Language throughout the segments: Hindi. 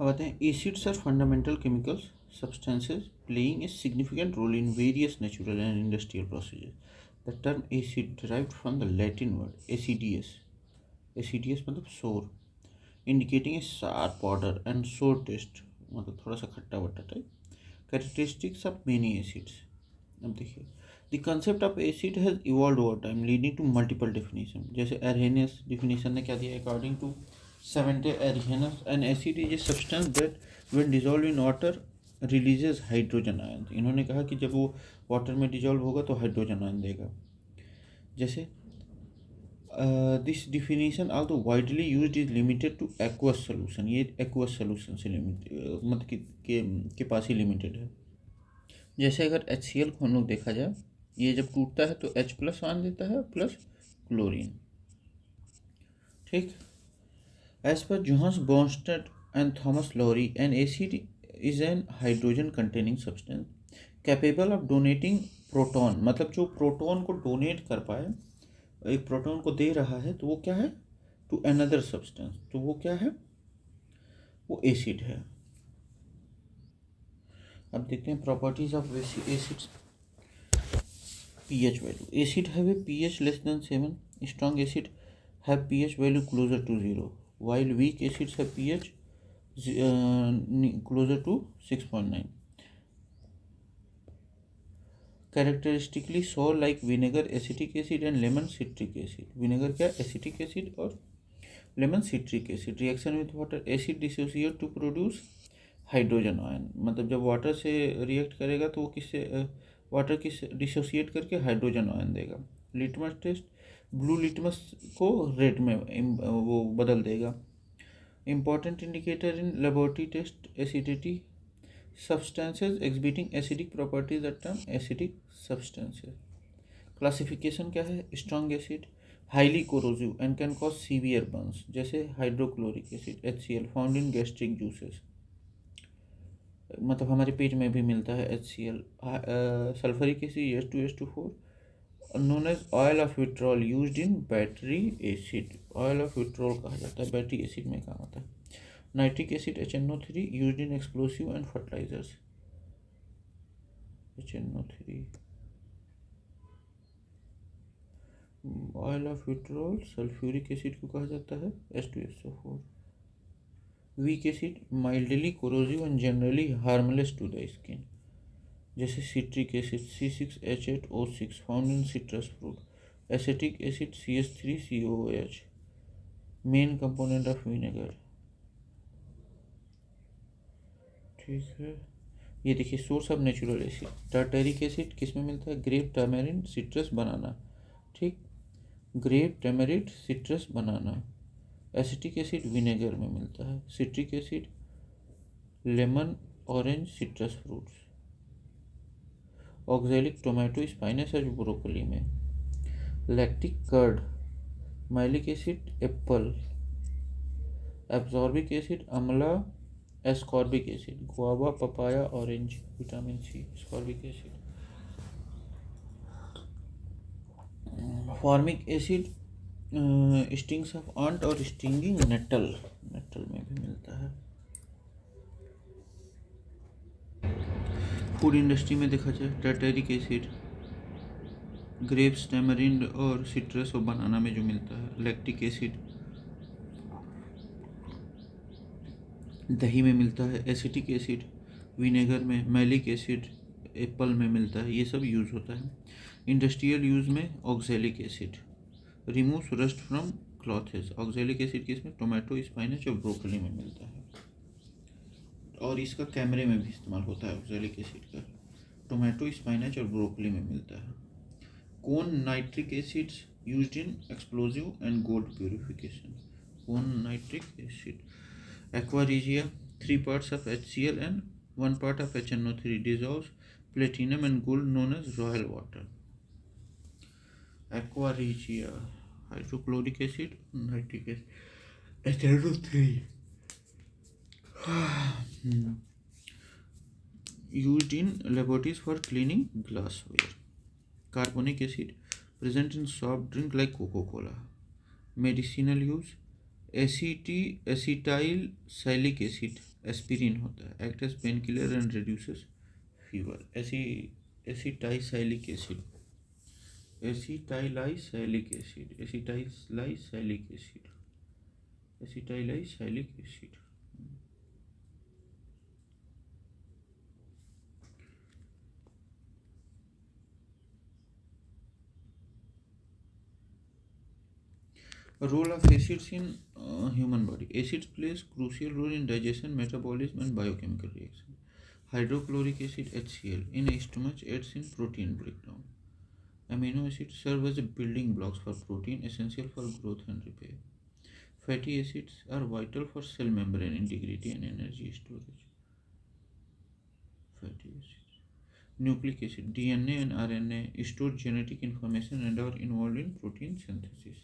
अब आते हैं acids are fundamental chemicals substances playing a significant role in various natural and industrial processes. The term acid derived from the Latin word acidius. Acidius मतलब sour, indicating a sour powder and sour taste, मतलब थोड़ा सा खट्टा वट्टा type. Characteristics of many acids. अब देखिए, the concept of acid has evolved over time, leading to multiple definitions. जैसे Arrhenius definition ने क्या दिया? According to Savante Arrhenius, an acid is a substance that when dissolved in water releases hydrogen ion. इन्होंने कहा कि जब वो वाटर में डिजॉल्व होगा तो हाइड्रोजन आयन देगा. जैसे this definition also widely used is limited two aqueous solution. ये एक्वस सोल्यूशन से लिमिटेड मतलब के पास ही लिमिटेड है. जैसे अगर HCl को हम लोग देखा जाए, ये जब टूटता है तो H+ आयन देता है प्लस क्लोरीन. ठीक. As per Johannes Bronsted and Thomas Lowry, an acid is an hydrogen containing substance capable of donating proton. मतलब जो प्रोटॉन को डोनेट कर पाए, एक प्रोटॉन को दे रहा है, तो वो क्या है? To another substance. तो वो क्या है? वो एसिड है. अब देखते हैं properties of acids. pH value. Acid have a pH less than 7. Strong acid have pH value closer to 0, while weak acids have pH closer to 6.9. Characteristically sour like vinegar, acetic acid and lemon citric acid. Vinegar क्या? Acetic acid और lemon citric acid. Reaction with water, acid dissociate to produce hydrogen ion. मतलब जब वाटर से रिएक्ट करेगा तो वो किससे, वाटर किस डिसोसिएट करके हाइड्रोजन आयन देगा. लिटमस टेस्ट, ब्लू लिटमस को रेड में वो बदल देगा. Important indicator in laboratory test, acidity. Substances exhibiting acidic properties are termed acidic substances. Classification क्या है? Strong acid, highly corrosive and can cause severe burns. जैसे hydrochloric acid HCl found in gastric juices, मतलब हमारे पेट में भी मिलता है HCl. Sulphuric acid H2SO4, known as oil of vitriol, used in battery acid. oil of vitriol कहा जाता है, बैटरी एसिड में काम आता है. Nitric acid HNO3, used in explosive and fertilizers. HNO3. oil of vitriol. Sulphuric acid को कहा जाता है H2SO4. Weak acid, mildly corrosive and generally harmless to the skin. जैसे citric acid C6H8O6 found in citrus fruit. Acetic acid CH3COOH, main component of vinegar. ठीक है. ये देखिए source of natural acid. Tartaric acid किस में मिलता है? Grape, tamarind, citrus, banana. ठीक. Grape, tamarind, citrus, banana. Acetic acid vinegar में मिलता है. Citric acid lemon, orange, citrus fruits. Oxalic tomato, spinach और ब्रोकली में. Lactic curd, malic acid apple. Ascorbic acid amla, ascorbic acid guava, papaya, orange. Vitamin C, ascorbic acid. Formic acid stings of ant और स्टिंगिंग नेटल में भी मिलता है. फूड इंडस्ट्री में देखा जाए, टार्टरिक एसिड ग्रेप्स, टैमरिंड और सिट्रस और बनाना में जो मिलता है. लैक्टिक एसिड दही में मिलता है. एसिटिक एसिड विनेगर में. मैलिक एसिड एप्पल में मिलता है. ये सब यूज़ होता है. इंडस्ट्रियल यूज़ में oxalic acid removes rust from clothes. Oxalic acid किसमें? टोमेटो, स्पाइनच और ब्रोकली में मिलता है. और इसका कैमरे में भी इस्तेमाल होता है ऑक्जेलिक एसिड का. टोमेटो, स्पाइनच और ब्रोकली में मिलता है. कोन nitric acids used in explosive and gold purification. कोन nitric acid. Aqua regia, 3 parts of HCl and 1 part of HNO3 dissolves platinum and gold, known as royal water. Aqua regia, hydrochloric acid, nitric acid, HNO3. Used in laboratories for cleaning glassware. Carbonic acid, present in soft drink like Coca-Cola. Medicinal use, acetyl salicylic acid aspirin होता है, act as pain killer and reduces fever. Acetylsalicylic acid acetylsalicylic acid acetylsalicylic acid acetylsalicylic acid Role of acids in human body. Acids plays crucial role in digestion, metabolism, and biochemical reaction. Hydrochloric acid HCl in stomach aids in protein breakdown. Amino acids serve as building blocks for protein, essential for growth and repair. Fatty acids are vital for cell membrane integrity and energy storage. Fatty acids. Nucleic acid, DNA and RNA store genetic information and are involved in protein synthesis.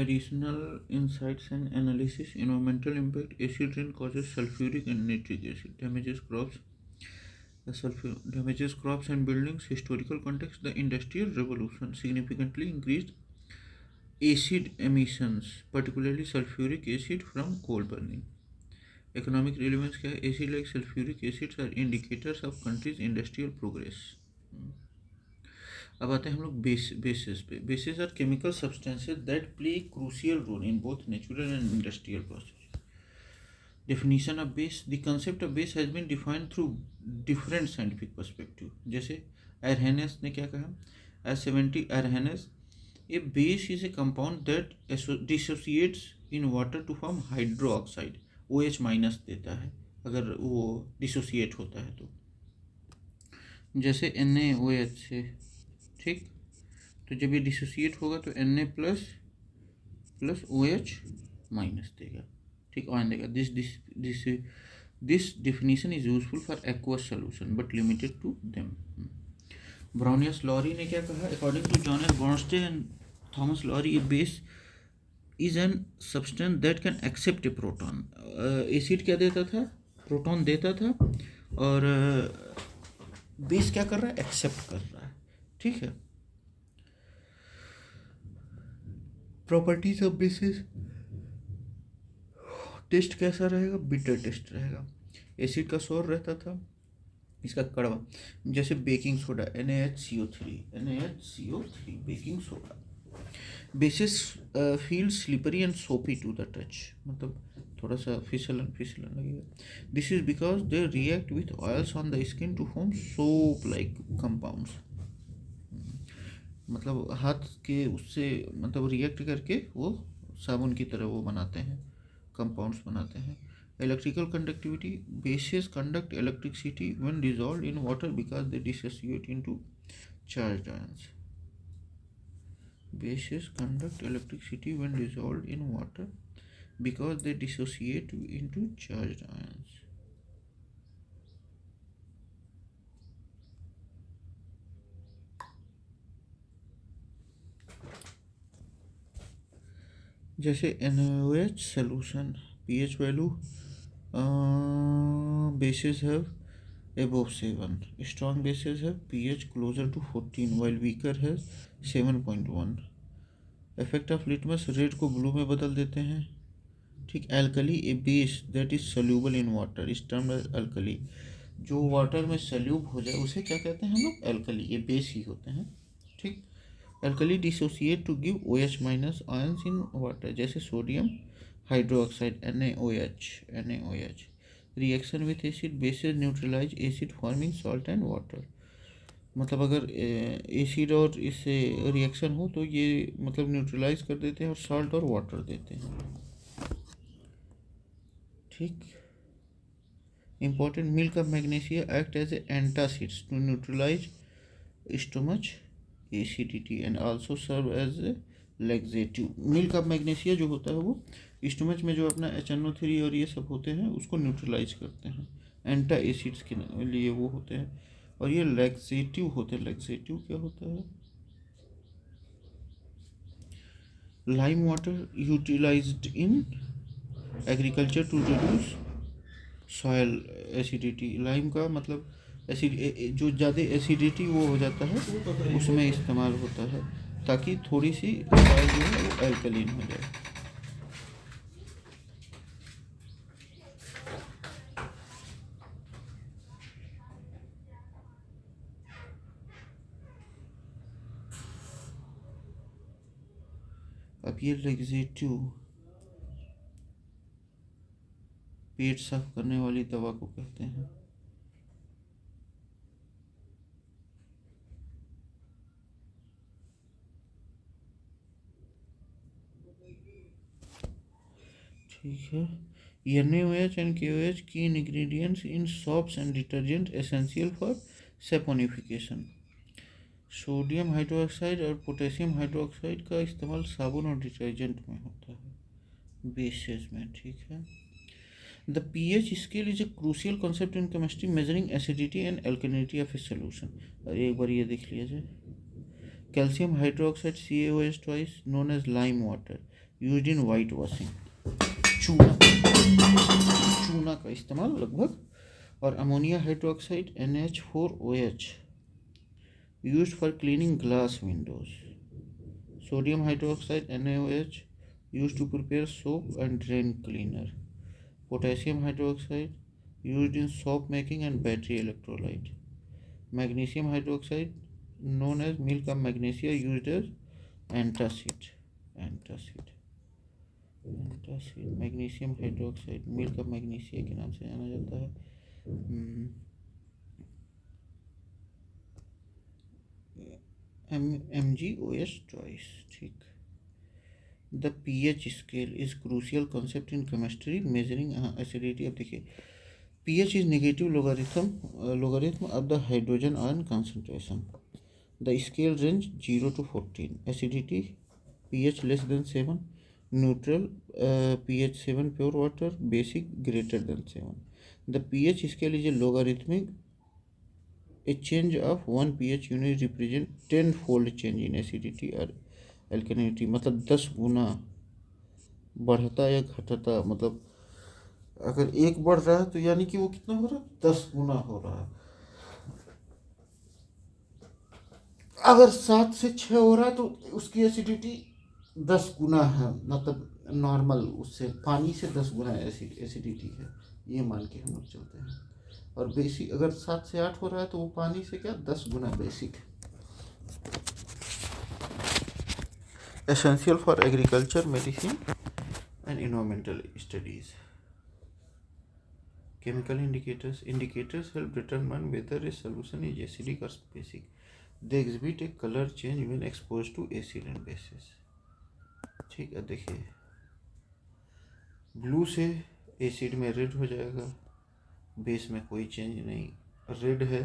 Additional insights and analysis. Environmental impact. Acid rain causes sulfuric and nitric acid. Damages crops and buildings. Historical context. The Industrial Revolution significantly increased acid emissions, particularly sulfuric acid from coal burning. Economic relevance क्या है? Acid like sulfuric acids are indicators of country's industrial progress. अब आते हैं हम लोग बेसिस पे. Bases are chemical substances that play crucial role in both natural and industrial process. Definition of base. The concept of base has been defined through different scientific perspective. जैसे एरहेनेस ने क्या कहा? As 70 Arrhenius, a base is a compound that dissociates in water to form hydroxide. OH minus देता है अगर वो डिसोसिएट होता है तो. जैसे NaOH से, ठीक, तो जब ये डिसोसिएट होगा तो Na प्लस OH माइनस देगा, ठीक, ऑन देगा. This definition is useful for aqueous solution but limited to them. ब्राउनियस लॉरी ने क्या कहा? According to John Bronsted and Thomas Lowry, a base is an substance that can accept a proton. Acid क्या देता था? प्रोटॉन देता था, और बेस क्या कर रहा है? एक्सेप्ट कर रहा है, ठीक है. Properties of basis. टेस्ट कैसा रहेगा? बिटर टेस्ट रहेगा. एसिड का सोर रहता था, इसका कड़वा. जैसे baking soda NaHCO3 baking soda. Bases feel slippery and soapy to the touch, मतलब थोड़ा सा फिसलन लगेगा. This is because they react with oils on the skin to form soap like compounds. मतलब हाथ के उससे मतलब रिएक्ट करके वो साबुन की तरह वो बनाते हैं, कंपाउंड्स बनाते हैं. Electrical conductivity. Basis conduct electricity when dissolved in water because they dissociate into charged ions. Bases conduct electricity when dissolved in water because they dissociate into charged ions. जैसे NaOH solution, pH value bases have above 7. Strong bases have pH closer to 14 while weaker has 7.1. Effect of litmus. Red को ब्लू में बदल देते हैं, ठीक. Alkali, a base that is soluble in water is termed as alkali. जो वाटर में सोल्यूब हो जाए उसे क्या कहते हैं हम लोग? एल्कली. ये बेस ही होते हैं, ठीक. Alkali dissociate to give OH minus ions in water. जैसे sodium hydroxide NaOH. Reaction with acid. Bases neutralize acid forming salt and water. मतलब अगर एसिड और इससे रिएक्शन हो तो ये मतलब न्यूट्रलाइज कर देते हैं और सॉल्ट और वाटर देते हैं, ठीक. Important. Milk of magnesia act as a antacids to neutralize stomach acidity and also serve as a laxative. Milk of magnesia जो होता है वो स्टमच में जो अपना HNO3 और ये सब होते हैं उसको न्यूट्रलाइज करते हैं. एंटा एसिड्स के लिए वो होते हैं. और ये लैक्सेटिव होते हैं। लैक्सेटिव क्या होता है? Lime water utilized in agriculture to reduce soil acidity. Lime का मतलब एसिड, जो ज़्यादा एसिडिटी वो हो जाता है उसमें इस्तेमाल होता है, ताकि थोड़ी सी सॉयल जो है वो एल्कलीन हो जाए। अब ये लेग्जेटिव पेट साफ करने वाली दवा को कहते हैं। ठीक है। NaOH and KOH key ingredients in soaps and detergent essential for saponification। Sodium hydroxide और पोटेशियम हाइड्रोक्साइड का इस्तेमाल साबुन और डिटर्जेंट में होता है, बेसेस में। ठीक है। The pH scale is a crucial concept in chemistry measuring acidity and alkalinity of a solution. और एक बार ये देख लिया जाए। Calcium hydroxide CaOH twice known as lime water used in white washing. चूना का इस्तेमाल लगभग। और ammonia hydroxide NH4OH used for cleaning glass windows. Sodium hydroxide NaOH used to prepare soap and drain cleaner. Potassium hydroxide used in soap making and battery electrolyte. Magnesium hydroxide known as milk of magnesia used as antacid। Magnesium hydroxide milk of magnesia के नाम से जाना जाता है। MgOH twice. ठीक। The pH scale is crucial concept in chemistry measuring acidity. अब देखिए, pH is negative logarithm of the hydrogen ion concentration. The scale range 0 to 14. Acidity pH less than 7. Neutral pH 7 pure water. Basic greater than 7. The pH scale is a logarithmic. A change of 1 pH unit represent 10-fold change in acidity or alkalinity। मतलब 10 गुना बढ़ता या घटता। मतलब अगर एक बढ़ रहा है तो यानी कि वो कितना हो रहा है? 10 गुना हो रहा है। अगर 7 से 6 हो रहा है तो उसकी एसिडिटी 10 गुना है, मतलब नॉर्मल उससे पानी से 10 गुना एसिडिटी है, ये मान के हम लोग चलते हैं। और बेसिक अगर 7 से 8 हो रहा है तो वो पानी से क्या 10 गुना बेसिक है। Essential for agriculture, medicine and environmental studies. Chemical indicators help determine whether a solution is acidic or basic। They exhibit a color change when exposed to acid and bases। ठीक है। देखिए, ब्लू से एसिड में रेड हो जाएगा, बेस में कोई चेंज नहीं। रेड है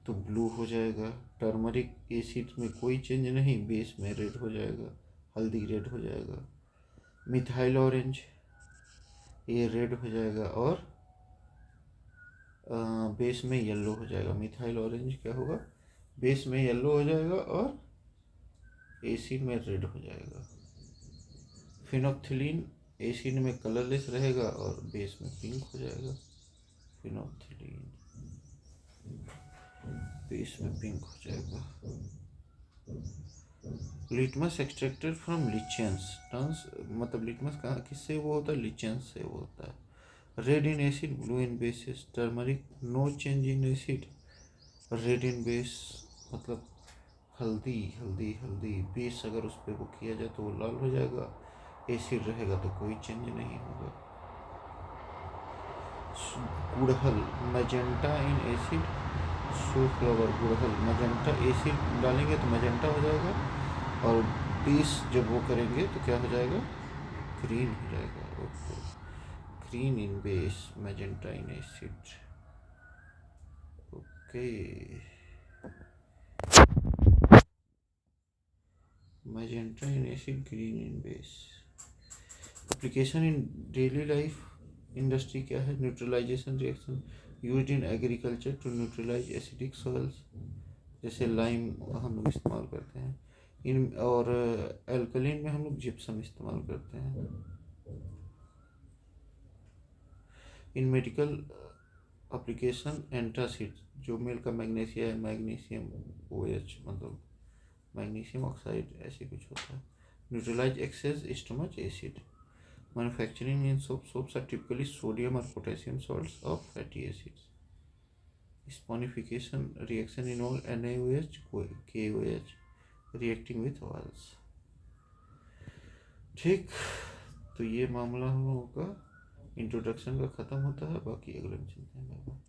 तो ब्लू हो जाएगा। टर्मरिक एसिड में कोई चेंज नहीं, बेस में रेड हो जाएगा, हल्दी रेड हो जाएगा। मिथाइल ऑरेंज ये रेड हो जाएगा और बेस में येलो हो जाएगा। मिथाइल ऑरेंज क्या होगा? बेस में येलो हो जाएगा और एसिड में रेड हो जाएगा। फिनोप्थिलीन एसिड में कलरलेस रहेगा और बेस में पिंक हो जाएगा। फिनोप्थिलीन बेस में पिंक हो जाएगा। लिटमस एक्सट्रैक्टेड फ्रॉम लिचेंस टर्न्स, मतलब लिटमस कहाँ किससे वो होता है? लिचेंस से वो होता है। Red in acid blue in bases. Turmeric no change in acid, red in base, मतलब हल्दी हल्दी हल्दी बेस अगर उस पर वो किया जाए तो वो लाल हो जाएगा, एसिड रहेगा तो कोई चेंज नहीं होगा। गुड़हल magenta in acid so flower. गुड़हल मैजेंटा एसिड डालेंगे तो मैजेंटा हो जाएगा और बेस जब वो करेंगे तो क्या हो जाएगा? ग्रीन हो जाएगा। Green in base, magenta in acid. Okay, magenta in acid, green in base. Application in daily life industry क्या है? Neutralization reaction, used in agriculture to neutralize acidic soils, जैसे लाइम हम लोग इस्तेमाल करते हैं इन, और एल्कलीन में हम लोग जिप्सम इस्तेमाल करते हैं। इन मेडिकल एप्लीकेशन एंटासिड, जो मेल का मैग्नीशिया है, मैग्नीशियम OH, मतलब मैग्नीशियम ऑक्साइड ऐसे कुछ होता है। Neutralise excess stomach acid. Manufacturing in soaps are typically sodium or potassium salts or fatty acids. Saponification reaction involve NaOH, KOH reacting with oils। ठीक, तो ये मामला हम लोगों का इंट्रोडक्शन का ख़त्म होता है, बाकी अगले में चलते हैं।